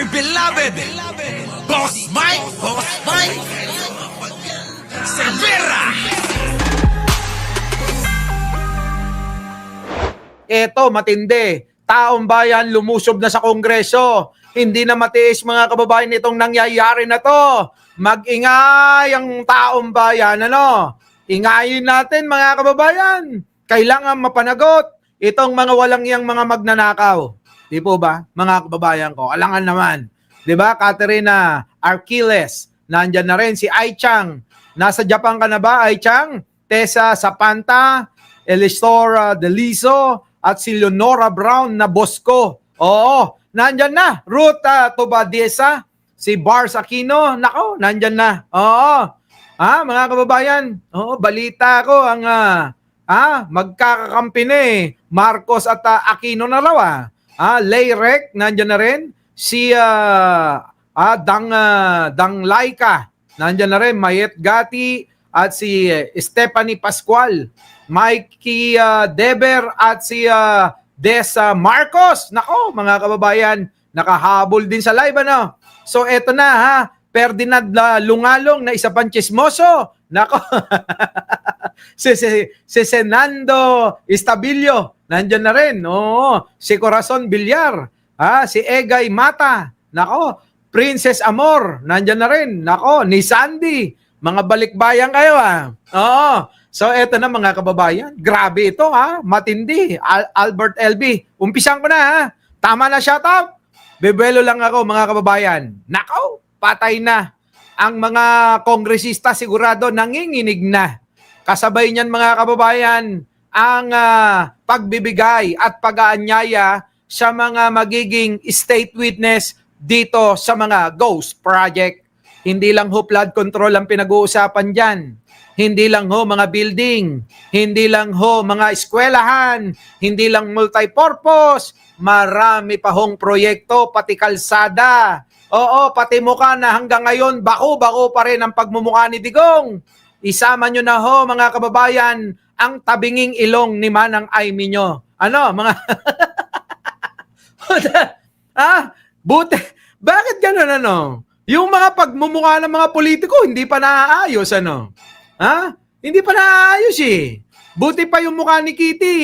beloved Boss Mike Cervera. Eto, matindi. Taong bayan lumusob na sa Kongreso. Hindi na matiis mga kababayan itong nangyayari na to. Mag-ingay ang taong bayan. Ano? Ingayin natin mga kababayan. Kailangan mapanagot itong mga walang iyang mga magnanakaw. Di po ba? Mga kababayan ko. Alangan naman. Di ba? Caterina Arquiles. Nandyan na rin si Ai Chang. Nasa Japan ka na ba, Ai Chang? Tessa Zapanta, Elistora Deliso, at si Leonora Brown na Bosco. Oo, nandyan na. Ruth Tobadesa, si Bars Aquino, nako, nandyan na. Oo, mga kababayan, balita ko ang magkakakampi na Marcos at Aquino na raw. Layrek, nandyan na rin. Si Dang Laika, nandyan na rin. Mayet Gati at si Stephanie Pascual. Mikey Deber at si Des Marcos. Nako, mga kababayan, nakahabol din sa live, ano? So, eto na, Ferdinand Lungalong na isa pang chismoso. Nako, si Senando Estabilio, nandyan na rin. Oo, si Corazon Villar, si Egay Mata. Nako, Princess Amor, nandyan na rin. Nako, ni Sandy. Mga balikbayan kayo, Oo. So, eto na mga kababayan. Grabe ito, matindi. Albert LB. Umpisan ko na, Tama na shoutout. Bebelo lang ako, mga kababayan. Nako, patay na. Ang mga kongresista sigurado nanginginig na. Kasabay niyan, mga kababayan, ang pagbibigay at pag-aanyaya sa mga magiging state witness dito sa mga ghost project. Hindi lang flood control ang pinag-uusapan dyan. Hindi lang mga building, hindi lang mga eskwelahan, hindi lang multipurpose, marami pa proyekto, pati kalsada. Oo, pati mukha na hanggang ngayon, bako-bako pa rin ang pagmumukha ni Digong. Isama nyo na mga kababayan, ang tabinging ilong ni Manang Aimee nyo. Ano, mga... Buti, bakit ganun, ano? Yung mga pagmumukha ng mga politiko, hindi pa naaayos, ano? Hindi pa naayos Buti pa yung mukha ni Kitty,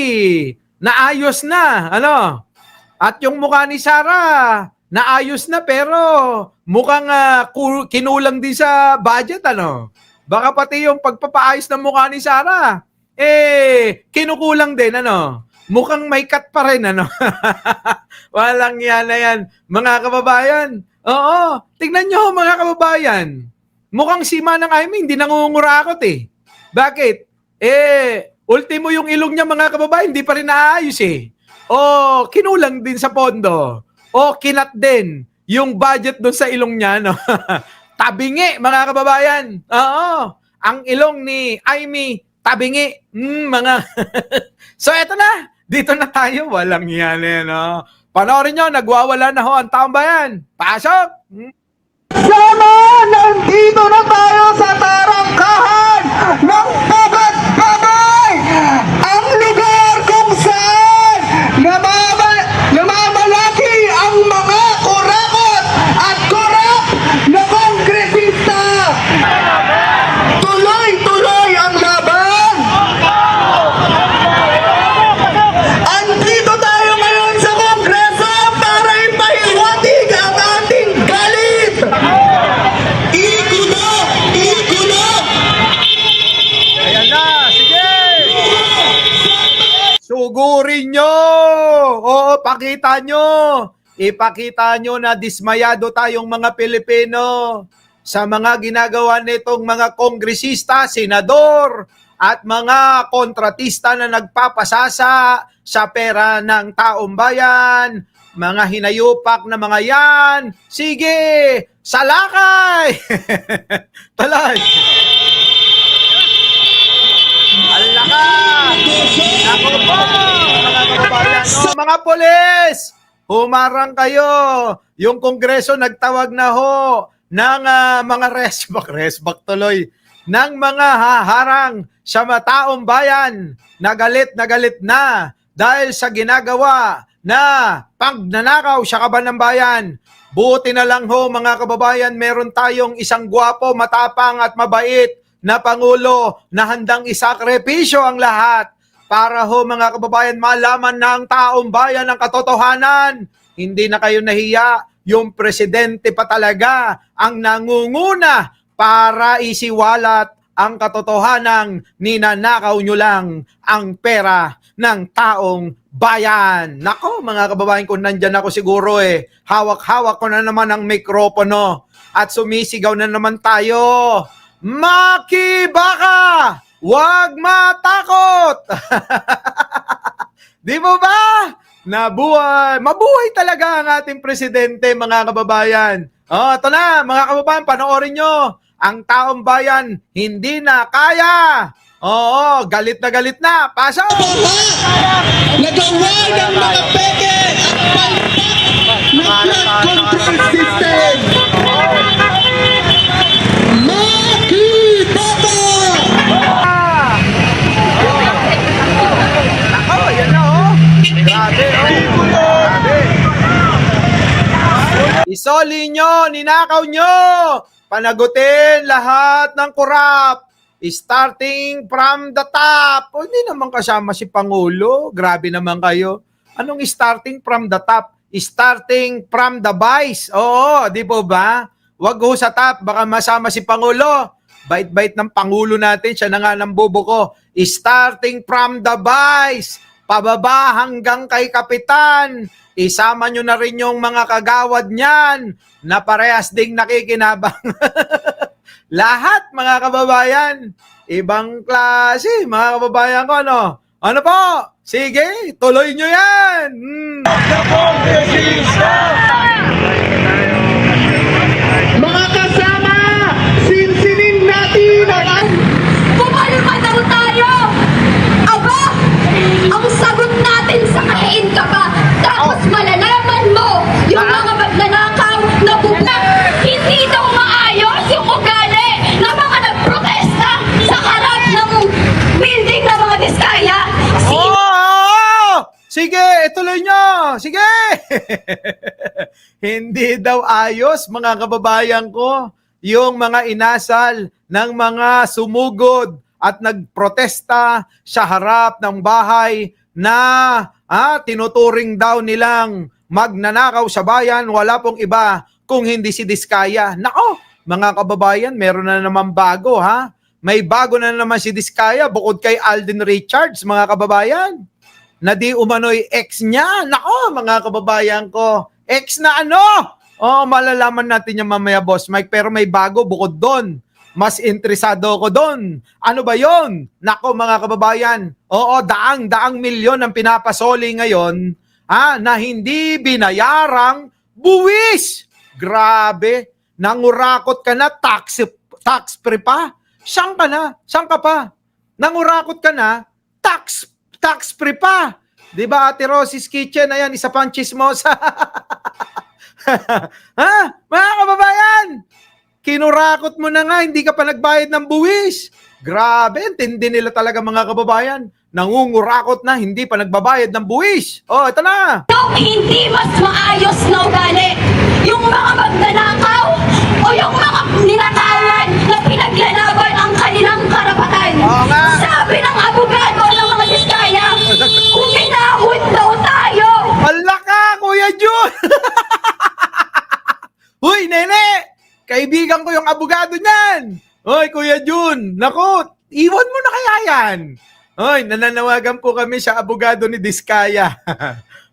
naayos na, ano? At yung mukha ni Sara, naayos na pero mukhang kinulang din sa budget, ano? Baka pati yung pagpapaayos ng mukha ni Sara, kinukulang din, ano? Mukhang may cut pa rin, ano? Walang yan na yan, mga kababayan. Oo, tignan nyo, mga kababayan. Mukhang si Manang Aimee hindi nangungurakot Bakit? Ultimo yung ilong niya, mga kababayan, hindi pa rin naayos O kinulang din sa pondo. O kinat din yung budget doon sa ilong niya, no? Tabingi, mga kababayan. Oo. Ang ilong ni Aimee, tabingi. Mga... So, eto na. Dito na tayo. Walang yan, no? Panoorin nyo, nagwawala na ang taong bayan. Pasok! Sama! Nandito na tayo sa tarangkahan ng Bagay! Ang lugar kung saan namamalaki ang mga kurakot at korap na kongresista! Tuloy-tuloy ang laban! Andito tayo ngayon sa Kongreso para ipahiwatig ang ating galit! Ikulo! Ayan na, sige! Sugurin nyo! Oo, pakita nyo! Ipakita nyo na dismayado tayong mga Pilipino sa mga ginagawa nitong mga kongresista, senador, at mga kontratista na nagpapasasa sa pera ng taong bayan, mga hinayupak na mga yan. Sige, salakay! Talay! Alaka! Ako po, mga kababayan. Mga polis, humarang kayo. Yung kongreso nagtawag na ng mga resback tuloy, ng mga haharang sa taong bayan na galit na dahil sa ginagawa na pagnanakaw sa kaban ng bayan. Buti na lang ho mga kababayan, meron tayong isang gwapo, matapang at mabait na Pangulo na handang isakripisyo ang lahat para ho mga kababayan malaman ng taong bayan ang katotohanan. Hindi na kayo nahiya, yung presidente pa talaga ang nangunguna para isiwalat ang katotohanang ninanakaw nyo lang ang pera ng taong bayan. Nako mga kababayan, kung nandyan ako siguro hawak-hawak ko na naman ang mikropono at sumisigaw na naman tayo. Makibaka! Huwag matakot! Di mo ba? Mabuhay talaga ang ating presidente mga kababayan. Ito na mga kababayan, panoorin nyo. Ang taong bayan hindi na kaya. Oo, galit na. Pasok! Nagawa ng mga peke at palpak na flood control system. Makibaka! Ako, yan na oh. Grabe oh. Grabe. Isoli nyo, ninakaw nyo. Panagutin lahat ng korap. Starting from the top. O, hindi naman kasama si Pangulo. Grabe naman kayo. Anong starting from the top? Starting from the vice. Oo, di po ba? Wag ho sa top, baka masama si Pangulo. Bait-bait ng Pangulo natin, siya na nga ng bubo ko. Starting from the vice, pababa hanggang kay Kapitan. Isama nyo na rin yung mga kagawad niyan na parehas ding nakikinabang. Lahat mga kababayan, ibang klase mga kababayan ko, ano? Ano po? Sige, tuloy nyo yan! Mga kasama, sinsinin natin ang Pumalma daw tayo! Aba! Ang sagot natin sa kain ka ba? Tapos malalaman mo yung mga magnanakaw na bugnak. Hindi daw maayos yung ugali ng mga nagprotesta sa harap ng building ng mga Diskaya. Sige, ituloy nyo! Sige! Hindi daw ayos, mga kababayan ko, yung mga inasal ng mga sumugod at nagprotesta sa harap ng bahay na tinuturing daw nilang magnanakaw sa bayan. Wala pong iba kung hindi si Diskaya. Nako, mga kababayan, meron na naman bago, ha? May bago na naman si Diskaya bukod kay Alden Richards, mga kababayan. Na di umano'y ex niya. Nako, mga kababayan ko. Ex na ano? Malalaman natin yung mamaya, Boss Mike. Pero may bago bukod doon. Mas interesado ako doon. Ano ba yon? Nako, mga kababayan. Daang milyon ang pinapasoli ngayon na hindi binayarang buwis. Grabe. Nangurakot ka na, tax free pa. Saan ka na? Saan ka pa? Nangurakot ka na, tax free pa. Di ba, Ate Rosie's Kitchen? Ayan, isa pang chismosa. Mga kababayan, kinurakot mo na nga, hindi ka pa nagbayad ng buwis. Grabe, tindi nila talaga mga kababayan. Nangungurakot na, hindi pa nagbabayad ng buwis. Ito na. Yung hindi mas maayos na ugali, yung mga magnanakaw o yung mga ninakawan na pinaglalaban ang kanilang karapatan. Oo nga. Sabi ng abogado ng mga Diskaya, kuminahon daw tayo. Hala ka, Kuya Jun! Uy, nene! Kaibigan ko yung abogado niyan! Uy, Kuya Jun! Naku, iwan mo na kaya yan! Uy, nananawagan po kami sa abogado ni Diskaya.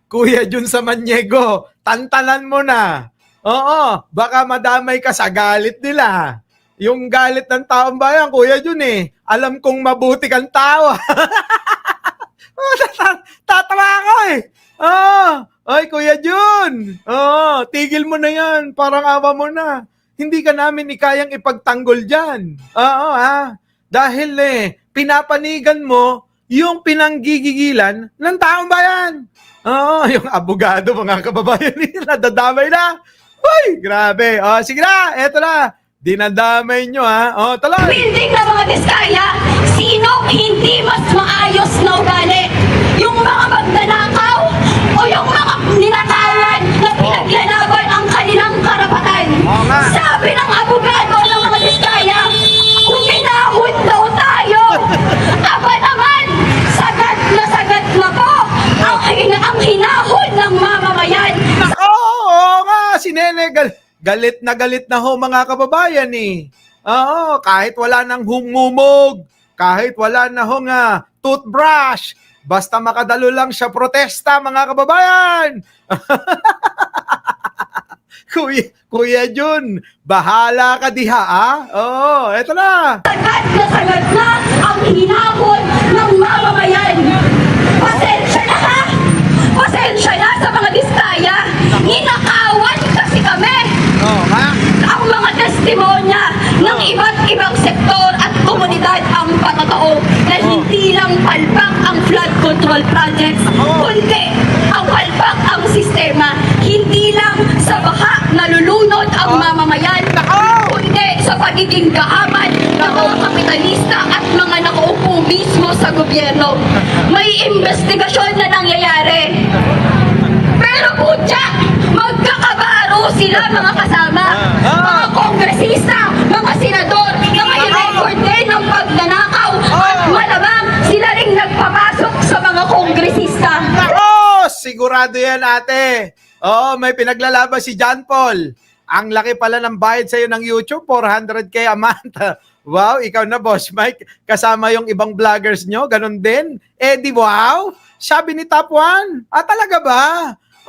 Kuya Jun sa Maniego, tantanan mo na. Oo, baka madamay ka sa galit nila. Yung galit ng taong bayan, Kuya Jun alam kong mabuti kang tao. Tatawa ako Oy, Kuya Jun. Tigil mo na yan. Parang awa mo na. Hindi ka namin ikayang ipagtanggol dyan. Dahil pinapanigan mo yung pinanggigigilan ng taong bayan. Yung abogado, mga kababayan nila, dadamay na. Uy, grabe. Sige na, eto na. Dinadamay nyo, tuloy. Building ng mga Diskaya, sinong hindi mas maayos na ugali? Yung mga magnanakaw o yung mga Oo nga. Sabi ng abogado ng mga Diskaya, huminahon daw tayo. Aba naman, sagad na po ang hinahon ng mamamayan. Oo nga, si Nene, galit na ho mga kababayan eh. Oo, kahit wala nang humumog, kahit wala na hong toothbrush, basta makadalo lang siya protesta mga kababayan. Kuya Jun, bahala ka diha Oo, eto na. Sagad na ang hinahon ng mamamayan. Pasensya na ha! Pasensya na sa mga Diskaya. Ninakawan kasi kami. Oo nga. Ang mga testimonya ng iba't ibang sektor at komunidad ang patotoo na hindi lang palpak ang flood control projects, kundi ang palpak ang sistema. Hindi lang sa baha nalulunod ang mamamayan, kundi sa pagiging gahaman ng mga kapitalista at mga nakaupo mismo sa gobyerno. May investigasyon na nangyayari. Pero putya, magkakabaro sila mga kasama. Mga kongresista, mga senador, na may record din ng pagnanakaw at malamang sila ring nagpapasok sa mga kongresista. Sigurado yan ate. Oo, may pinaglalaban si John Paul. Ang laki pala ng bayad sa'yo ng YouTube, 400k a month. Wow, ikaw na Boss Mike. Kasama yung ibang vloggers nyo, ganun din. Di wow, sabi ni Top 1. Talaga ba?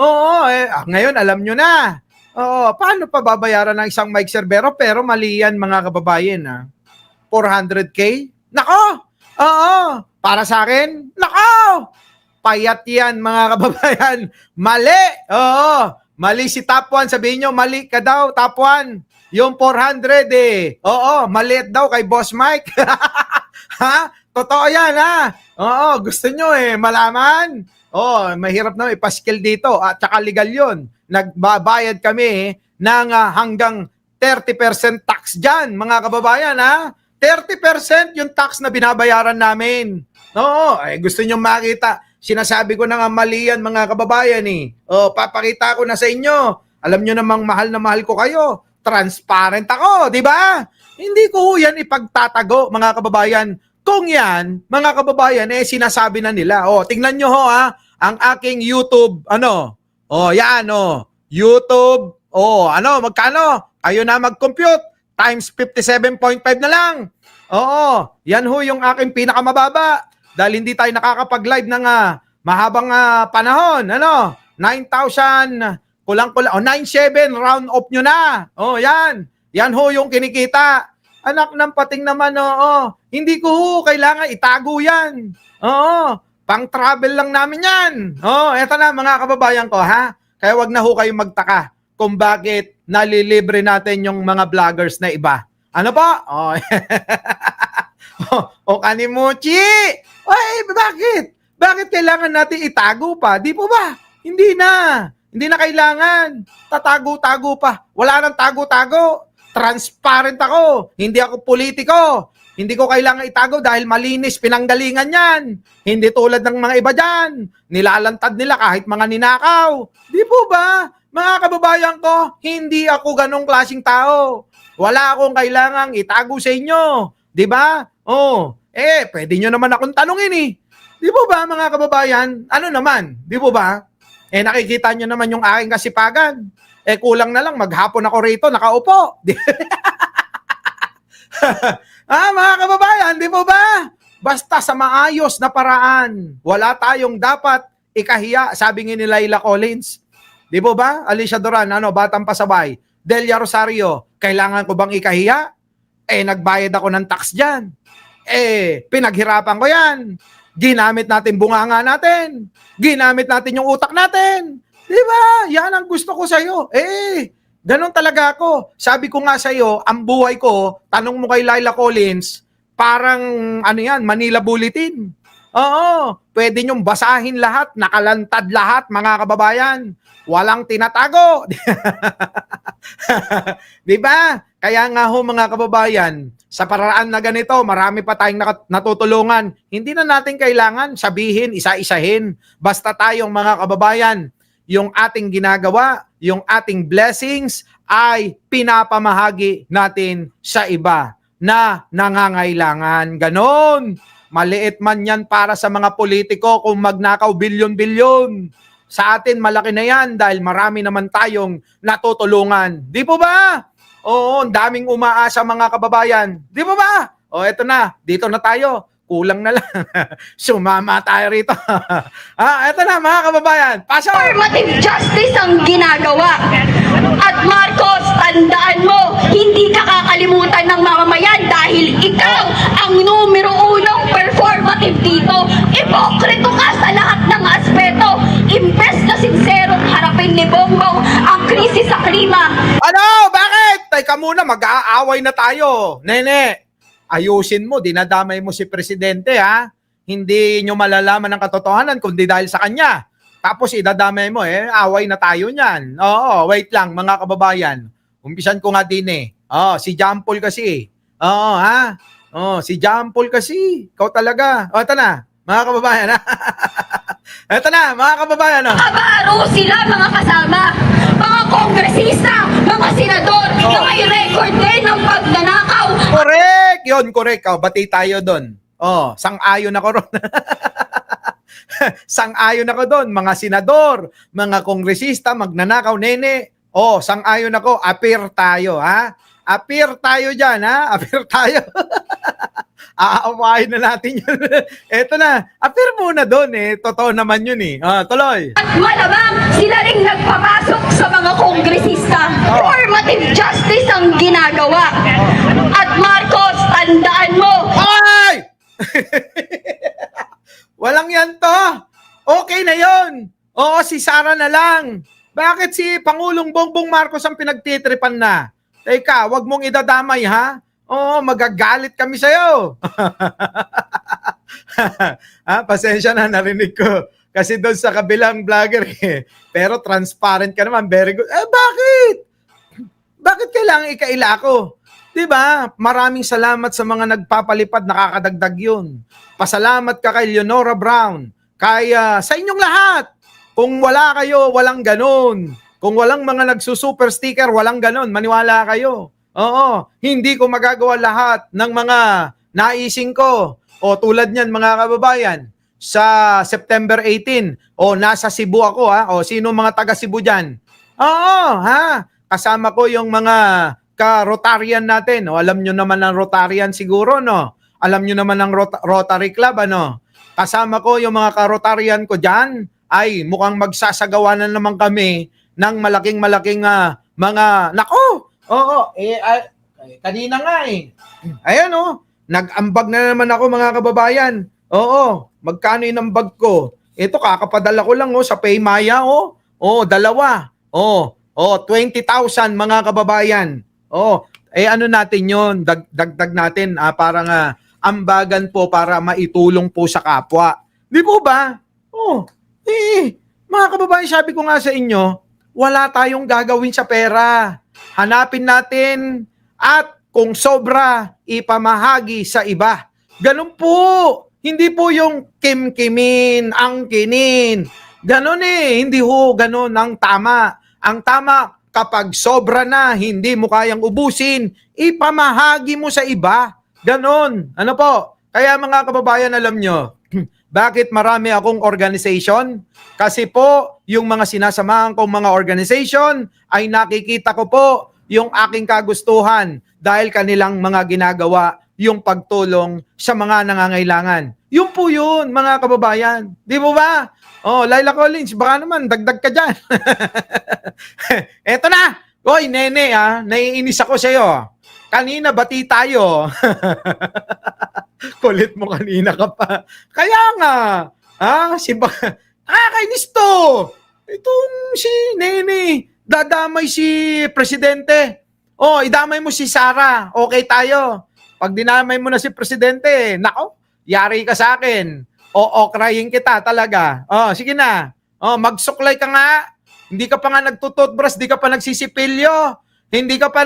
Oo, ngayon alam nyo na. Oo, paano pa babayaran ng isang Mike Cerbero pero mali yan mga kababayan 400k? Nako! Oo, para sa akin, nako! Payat yan mga kababayan. Mali! Oo, mali si Top 1. Sabihin nyo, mali ka daw, Top 1. Yung 400 Oo, maliit daw kay Boss Mike. Ha? Totoo yan Oo, gusto nyo malaman? Mahirap na ipaskil dito at saka legal yun. Nagbabayad kami ng hanggang 30% tax dyan, mga kababayan 30% yung tax na binabayaran namin. Oo, gusto nyo makita. Sinasabi ko na nga mali yan, mga kababayan papakita ko na sa inyo. Alam nyo namang mahal na mahal ko kayo. Transparent ako, di ba? Hindi ko yan ipagtatago, mga kababayan. Kung yan, mga kababayan, sinasabi na nila. Tingnan nyo ang aking YouTube, yan, YouTube, magkano? Kayo na mag-compute, times 57.5 na lang. Yan yung aking pinakamababa. Dahil hindi tayo nakakapag-live ng mahabang panahon. 9,000, kulang-kulang. 9,700, round off nyo na. Yan. Yan yung kinikita. Anak ng pating naman, hindi ko kailangan itago yan. Pang-travel lang namin yan. Eto na mga kababayan ko, Kaya wag na kayong magtaka kung bakit nalilibre natin yung mga vloggers na iba. Ano pa? Kanimuchi! Bakit? Bakit kailangan natin itago pa? Di po ba? Hindi na kailangan. Tatago-tago pa. Wala nang tago-tago. Transparent ako. Hindi ako politiko. Hindi ko kailangan itago dahil malinis pinanggalingan yan. Hindi tulad ng mga iba dyan. Nilalantad nila kahit mga ninakaw. Di po ba? Mga kababayan ko, hindi ako ganong klaseng tao. Wala akong kailangang itago sa inyo. Di ba? Pwede nyo naman akong tanungin Di po ba mga kababayan? Ano naman? Di po ba? Nakikita nyo naman yung aking kasipagan. Kulang na lang, maghapon ako rito, nakaupo. Mga kababayan, di po ba? Basta sa maayos na paraan. Wala tayong dapat ikahiya, sabi ni Laila Collins. Di po ba? Alicia Duran, Batang Pasabay. Delia Rosario, kailangan ko bang ikahiya? Nagbayad ako ng tax dyan. Pinaghirapan ko yan. Ginamit natin bunganga natin. Ginamit natin yung utak natin. Di ba? Yan ang gusto ko sa'yo. Ganon talaga ako. Sabi ko nga sa'yo, ang buhay ko, tanong mo kay Laila Collins, parang, Manila Bulletin. Pwede nyong basahin lahat, nakalantad lahat, mga kababayan. Walang tinatago. Di ba? Kaya nga mga kababayan, sa paraan na ganito, marami pa tayong natutulungan. Hindi na natin kailangan sabihin, isa-isahin. Basta tayong mga kababayan, yung ating ginagawa, yung ating blessings ay pinapamahagi natin sa iba na nangangailangan. Ganon. Maliit man yan para sa mga politiko kung magnakaw bilyon-bilyon. Sa atin, malaki na yan dahil marami naman tayong natutulungan. Di po ba? Oo, ang daming umaasa mga kababayan. Di po ba? O, eto na. Dito na tayo. Kulang na lang. Sumama tayo rito. Eto na mga kababayan. Pasok! Affirmative justice ang ginagawa. At Marcos, tandaan mo, hindi ka kakalimutan ng mamamayan dahil ikaw ang numero unong performative dito. Ipokrito ka sa lahat ng aspeto. Imbes na sinserong harapin ni Bongbong ang krisis sa klima. Ano? Bakit? Teka muna, mag-aaway na tayo. Nene, ayusin mo, dinadamay mo si Presidente, ha? Hindi nyo malalaman ang katotohanan kundi dahil sa kanya. Tapos idadamay mo, away na tayo niyan. Oo, wait lang mga kababayan. Umpisan ko nga din si John Paul kasi. Oo, ha? Si John Paul kasi. Ikaw talaga. Ito na, mga kababayan, ha? Ito na, mga kababayan, ha? Abaro sila mga kasama, mga kongresista, mga senador, na may record din ng pagnanakaw. Correct! Yun, correct. Bati tayo doon. Sang-ayon ako ron. Sang-ayon ako doon. Mga senador, mga kongresista, magnanakaw, nene. Sang-ayon ako. Appear tayo, ha? Appear tayo dyan, ha? Appear tayo. Aawain na natin yun. Eto na. Appear muna doon, Totoo naman yun, tuloy. At malamang sila rin nagpapasok sa mga kongresista. Affirmative justice ang ginagawa. At Marcos, tandaan mo, Ay! Walang yan to. Okay na yon. Oo, si Sara na lang. Bakit si Pangulong Bongbong Marcos ang pinagtitripan na? Teka, wag mong idadamay, ha? Oo, magagalit kami sa'yo. Pasensya na, narinig ko. Kasi doon sa kabilang vlogger, Pero transparent ka naman, very good. Bakit? Bakit kailangan ikaila ko? Diba? Maraming salamat sa mga nagpapalipad, nakakadagdag yun. Pasalamat ka kay Leonora Brown, sa inyong lahat. Kung wala kayo, walang ganon. Kung walang mga nagsusuper sticker, walang ganon. Maniwala kayo. Oo, hindi ko magagawa lahat ng mga naising ko. Tulad niyan mga kababayan, sa September 18, nasa Cebu ako, ha? Sino mga taga Cebu dyan? Oo, ha? Kasama ko yung mga ka-Rotarian natin. Alam nyo naman ang Rotarian siguro, no? Alam nyo naman ang Rotary Club, ano? Kasama ko yung mga ka-Rotarian ko dyan. Ay, mukhang magsasagawa na naman kami ng malaking-malaking mga... Nako! Oo, kanina nga Ayan, nag-ambag na naman ako mga kababayan. Oo, magkano yung ambag ko? Ito, kakapadala ko lang sa Paymaya, dalawa. 20,000 mga kababayan. Ano natin yon, dagdag natin parang ambagan po para maitulong po sa kapwa. Di po ba? Mga kababayan, sabi ko nga sa inyo, wala tayong gagawin sa pera. Hanapin natin at kung sobra, ipamahagi sa iba. Ganun po. Hindi po yung kim-kimin, angkinin. Ganun hindi ho, ganun ang tama. Ang tama, kapag sobra na, hindi mo kayang ubusin, ipamahagi mo sa iba. Ganon. Ano po? Kaya mga kababayan, alam nyo, bakit marami akong organization? Kasi po, yung mga sinasamahan kong mga organization ay nakikita ko po yung aking kagustuhan dahil kanilang mga ginagawa yung pagtulong sa mga nangangailangan. Yun po yun, mga kababayan. Di mo ba? Laila Collins, baka naman, dagdag ka dyan. Eto na. Hoy, nene, naiinis ako sa'yo. Kanina, bati tayo. Kulit mo kanina ka pa. Kaya nga, kainis to. Itong si nene, dadamay si Presidente. Idamay mo si Sara. Okay tayo. Pag dinamay mo na si Presidente, nako, yari ka sa akin. Crying kita talaga. Sige na. Magsuklay ka nga. Hindi ka pa nga nagtututbrush, hindi ka pa nagsisipilyo. Hindi ka pa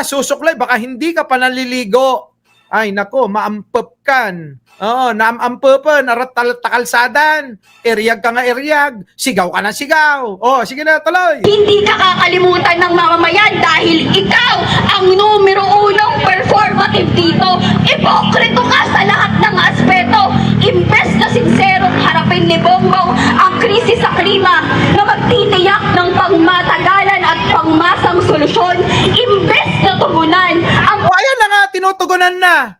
susuklay, baka hindi ka pa naliligo. Ay, nako, maampep kan. Oo, naamampepan, narat takalsadan. Eryag ka nga eryag. Sigaw ka na sigaw. Oh, sige na, tuloy. Hindi ka kakalimutan ng mamamayan dahil ikaw ang numero unong performative dito. Ipokrito ka sa lahat ng aspeto. Imbes na sinserong harapin ni Bongbong ang krisis sa klima na magtitiyak ng pangmatagalan at pangmasang solusyon. Imbes na tumunan ang O, ayan na nga, tinutugunan na.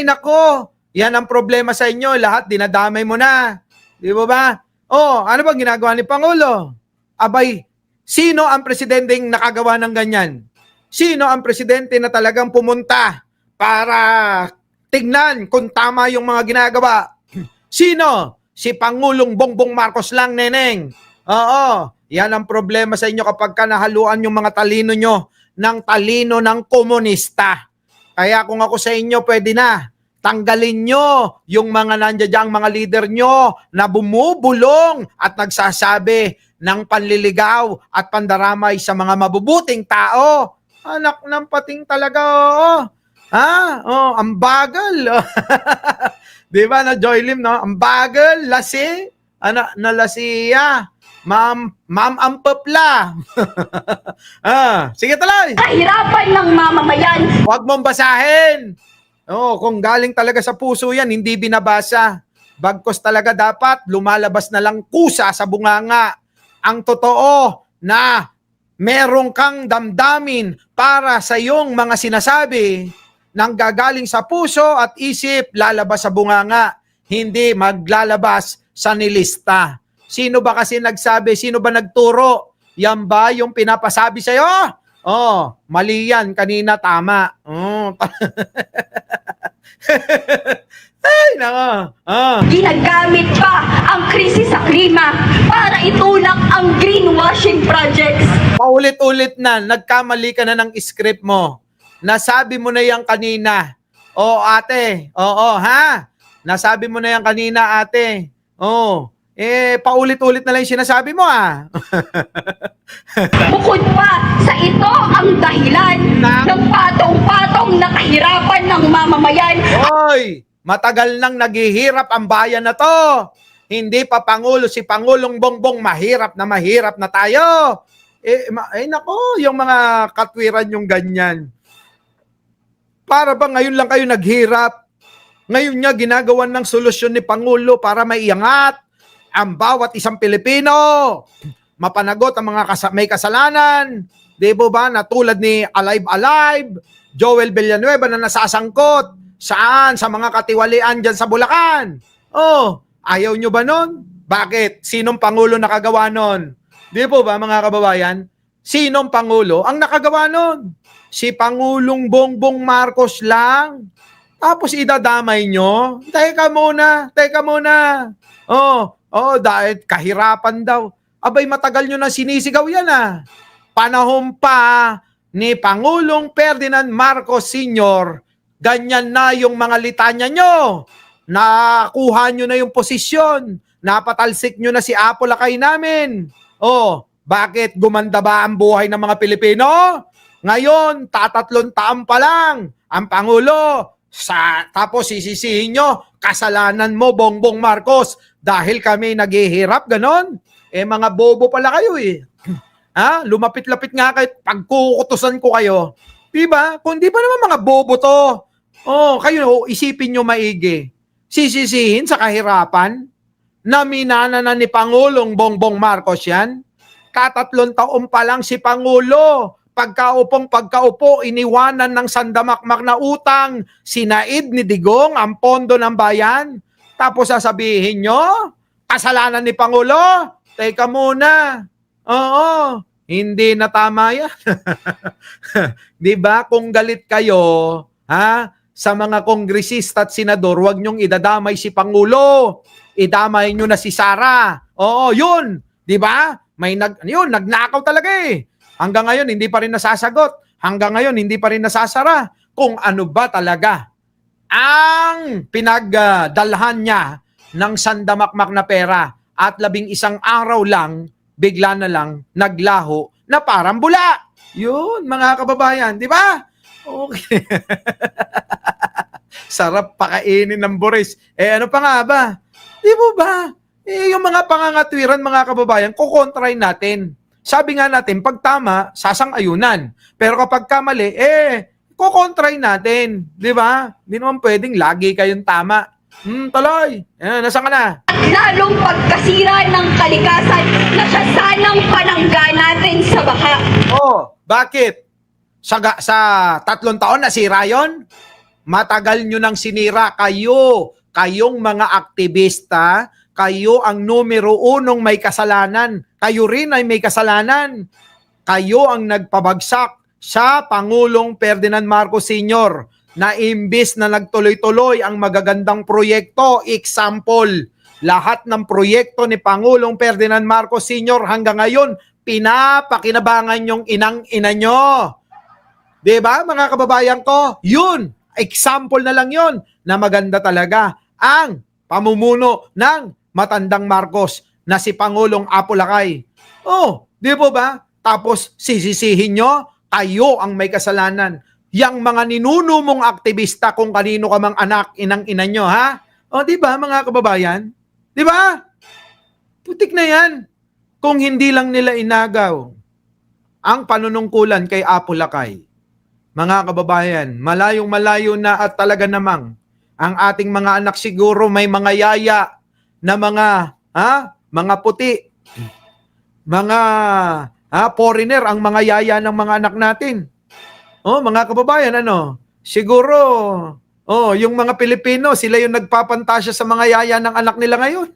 Nako, yan ang problema sa inyo. Lahat, dinadamay mo na. Di ba? Oh, ano bang ginagawa ni Pangulo? Abay, sino ang presidenteng nakagawa ng ganyan? Sino ang presidente na talagang pumunta para tignan kung tama yung mga ginagawa? Sino? Si Pangulong Bongbong Marcos lang, neneng. Oo, yan ang problema sa inyo kapag ka nahaluan yung mga talino nyo ng talino ng komunista. Kaya kung ako sa inyo, pwede na. Tanggalin nyo yung mga nandiyadyang mga leader nyo na bumubulong at nagsasabi ng panliligaw at pandaramay sa mga mabubuting tao. Anak ng pating talaga, oo. Ha? Oh, ang bagal. Di ba na Joylim, no? Ang bagal, lasi. Nalasiya. Ma'am ampepla. Sige tuloy. kahirapan ng mamamayan. Huwag mong basahin. Oh, kung galing talaga sa puso yan, hindi binabasa. Bagkos talaga dapat lumalabas na lang kusa sa bunganga. Ang totoo na merong kang damdamin para sa iyong mga sinasabi nang gagaling sa puso at isip, lalabas sa bunganga. Hindi maglalabas sa nilista. Sino ba kasi nagsabi? Sino ba nagturo? Yan ba yung pinapasabi sa'yo? Oh, mali yan. Kanina tama. Oh. Ay, nako. Ginagamit pa ang krisis sa klima para itulak ang greenwashing projects. Paulit-ulit na. Nagkamali ka na ng script mo. Nasabi mo na yan kanina. Oo, ate. Oo, ha? Nasabi mo na yan kanina, ate. Oo. Paulit-ulit na lang yung sinasabi mo, ah. Bukod pa sa ito ang dahilan ng patong-patong na kahirapan ng mamamayan. Hoy, matagal nang naghihirap ang bayan na to. Hindi pa Pangulo si Pangulong Bongbong, mahirap na tayo. Nako, yung mga katwiran yung ganyan. Para ba ngayon lang kayo naghirap? Ngayon niya ginagawan ng solusyon ni Pangulo para maiangat ang bawat isang Pilipino. Mapanagot ang mga may kasalanan. Di ba na tulad ni Alive, Joel Villanueva na nasasangkot. Saan? Sa mga katiwalian dyan sa Bulacan. Oh, ayaw nyo ba nun? Bakit? Sinong Pangulo nakagawa nun? Di po ba mga kababayan? Sinong Pangulo ang nakagawa nun? Si Pangulong Bongbong Marcos lang. Tapos idadamay nyo? Teka muna. Dahil kahirapan daw. Abay, matagal nyo na sinisigaw yan, ah. Panahon pa ni Pangulong Ferdinand Marcos Sr., ganyan na yung mga litanya nyo. Nakuha nyo na yung posisyon. Napatalsik nyo na si Apo Lakay namin. Oh, bakit? Gumanda ba ang buhay ng mga Pilipino? Ngayon, 3 taon pa lang ang Pangulo. Tapos sisisihin nyo, kasalanan mo, Bongbong Marcos, dahil kami naghihirap, ganon. Mga bobo pala kayo eh. Lumapit-lapit nga kayo, pagkukutusan ko kayo. Diba? Kung di ba naman mga bobo to, kayo isipin nyo maigi. Sisisihin sa kahirapan, na minana na ni Pangulong Bongbong Marcos yan. 3 taon pa lang si Pangulo. Pagkaupo, iniwanan ng sandamakmak na utang, sinaid ni Digong ang pondo ng bayan. Tapos sasabihin nyo, kasalanan ni Pangulo? Teka muna. Oo, hindi na tama yan. Diba? Kung galit kayo, sa mga kongresista at senador, huwag nyong idadamay si Pangulo. Idamay nyo na si Sara. Oo, yun. Diba? Nagnakaw talaga eh. Hanggang ngayon, hindi pa rin nasasagot. Hanggang ngayon, hindi pa rin nasasara kung ano ba talaga ang pinagdalhan niya ng sandamakmak na pera at 11 araw lang, bigla na lang naglaho na parang bula. Yun, mga kababayan, di ba? Okay. Sarap pakainin ng buris. Ano pa nga ba? Di mo ba? Yung mga pangangatwiran, mga kababayan, kukontrain natin. Sabi nga natin, pag tama, sasang-ayunan. Pero kapag kamali, kukontrain natin. Di ba? Hindi naman pwedeng lagi kayong tama. Tuloy. Nasaan ka na? At lalong pagkasira ng kalikasan na siya sanang panangga natin sa baha. Bakit? Sa 3 taon nasira yun? Matagal nyo nang sinira kayo. Kayong mga aktivista, kayo ang numero 1 may kasalanan. Kayo rin ay may kasalanan. Kayo ang nagpabagsak sa Pangulong Ferdinand Marcos Sr. na imbis na nagtuloy-tuloy ang magagandang proyekto, example, lahat ng proyekto ni Pangulong Ferdinand Marcos Sr. hanggang ngayon, pinapakinabangan yung inang-ina nyo. Diba, mga kababayan ko? Yun, example na lang yun na maganda talaga ang pamumuno ng matandang Marcos na si Pangulong Apo Lakay. Di po ba? Tapos sisisihin nyo, kayo ang may kasalanan. Yang mga ninuno mong aktivista kung kanino ka mang anak, inang-ina nyo, ha? Di ba, mga kababayan? Di ba? Putik na yan. Kung hindi lang nila inagaw ang panunungkulan kay Apo Lakay, mga kababayan, malayong-malayo na at talaga namang ang ating mga anak siguro may mga yaya na mga puti, mga foreigner ang mga yaya ng mga anak natin. Mga kababayan, siguro, yung mga Pilipino, sila yung nagpapantasya sa mga yaya ng anak nila ngayon.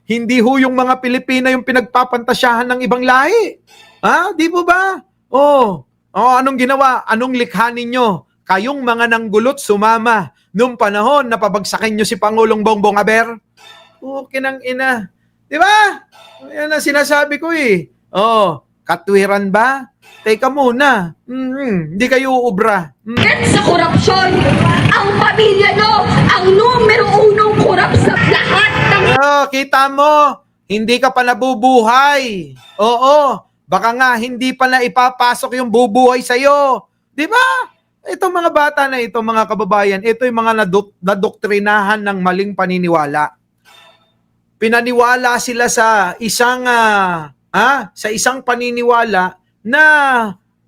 Hindi ho yung mga Pilipina yung pinagpapantasyahan ng ibang lahi. Di po ba? Anong ginawa? Anong likha ninyo? Kayong mga nanggulot sumama nung panahon na pabagsakin nyo si Pangulong Bongbong Aber? Kinang ina. Di ba? Yan ang sinasabi ko eh. Katwiran ba? Teka muna. Hindi kayo uubra. At sa korupsyon, ang pamilya nyo, ang numero 1 korap sa lahat ng... Kita mo, hindi ka pa nabubuhay. Baka nga hindi pa na ipapasok yung bubuhay sa'yo. Di ba? Itong mga bata na ito, mga kababayan, ito yung mga nadoktrinahan ng maling paniniwala. Pinaniwala sila sa isang paniniwala na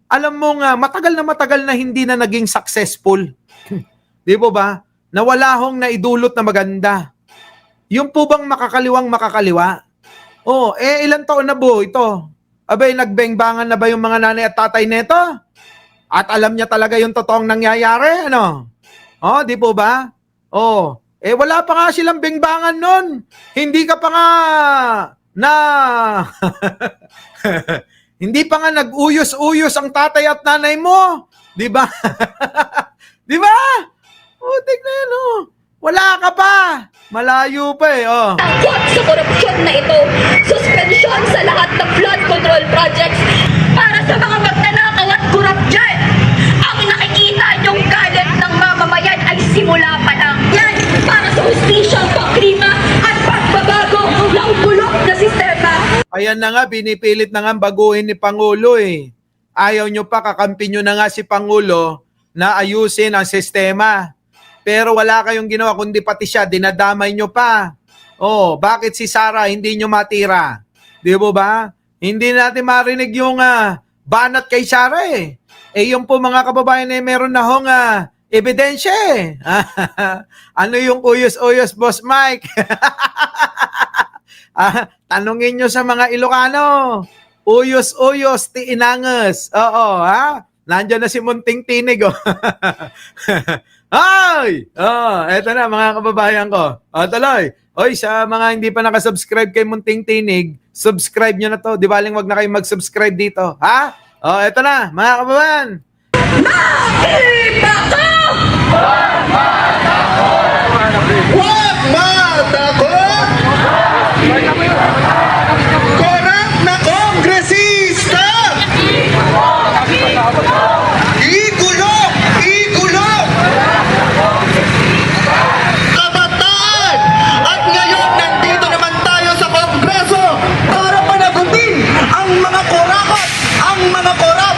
alam mo nga matagal na hindi na naging successful. Di ba ba? Na wala hong naidulot na maganda. Yung po bang makakaliwang makakaliwa? Ilang taon na po ito? Abay, nagbengbangan na ba yung mga nanay at tatay nito? At alam niya talaga yung totoong nangyayari, di po ba? Wala pa nga silang bengbangan nun. Hindi ka pa nga hindi pa nga nag-uyos-uyos ang tatay at nanay mo. Di ba? Di ba? Tignan yan, wala ka pa. Malayo pa eh, Tangkot sa korupsyon na ito, suspensyon sa lahat ng flood control projects para sa mga magnanakaw at kurap dyan. Ang nakikita niyong galit ng mamamayan ay simula pa lang. Yan para sa hustisya, pagkrima at pagbabago ng bulok na sistema. Ayan na nga, binipilit na nga baguhin ni Pangulo eh. Ayaw nyo pa, kakampi nyo na nga si Pangulo na ayusin ang sistema. Pero wala kayong ginawa, kundi pati siya, dinadamay nyo pa. Bakit si Sara hindi nyo matira? Di ba? Hindi natin marinig yung banat kay Sara eh. Yung po mga kababayan meron na hong ebidensya eh. Ano yung uyos-uyos, Boss Mike? Tanungin nyo sa mga Ilocano. Uyos-uyos, tiinangas. Nandiyan na si Munting Tinig. Ay! Eto na mga kababayan ko. Tuloy. Sa mga hindi pa nakasubscribe kay Munting Tinig, subscribe nyo na to. Di baling wag na kayong mag-subscribe dito. Eto na, mga kababayan. Huwag matakot! Korap na kongresista! Igulong! Igulong! Kabataan! At ngayon, nandito naman tayo sa Kongreso para panagutin ang mga korakot, ang mga korap,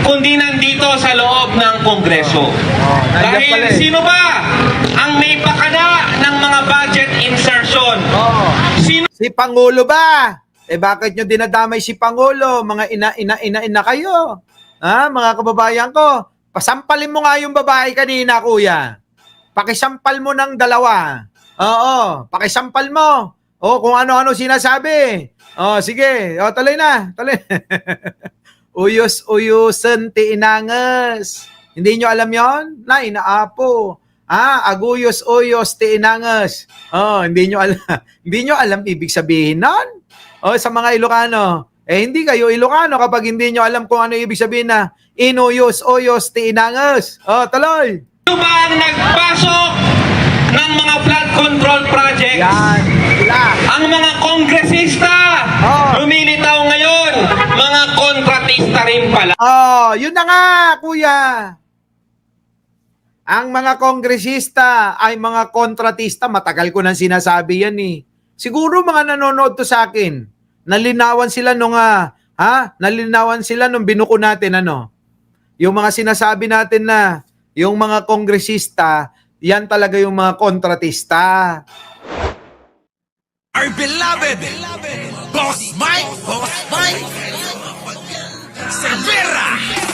kundi nandito sa loob ng Kongreso. nandiyan Dahil pala eh. sino ba ang may pakana ng mga budget insertion? Sino Si Pangulo ba? Eh bakit nyo dinadamay si Pangulo? Mga ina kayo. Ha, mga kababayan ko. Pasampalin mo nga yung babae kanina, kuya. Pakisampal mo ng dalawa. Oo, pakisampal mo. O, kung ano-ano sinasabi. O, sige. O, tuloy na. Tuloy. Uyos-uyusan, tiinangas. Hindi nyo alam yon? Nay, naapo. Aguyos-uyos, tiinangas. Oh, hindi nyo alam. Hindi nyo alam ibig sabihin nun? O, sa mga Ilocano. Hindi kayo Ilocano kapag hindi nyo alam kung ano ibig sabihin na inuyos-uyos, tiinangas. O, tuloy. ba ang nagpasok ng mga flood control projects? Yan. Sila. Ang mga kongresista, lumilitaw ngayon, mga kontratista rin pala. Oh, yun na nga, kuya. Ang mga kongresista ay mga kontratista. Matagal ko nang sinasabi yan eh. Siguro mga nanonood to sa akin. Nalinawan sila nung nalinawan sila nung binuko natin Yung mga sinasabi natin na yung mga kongresista, yan talaga yung mga kontratista. Our beloved Boss Mike Cervera.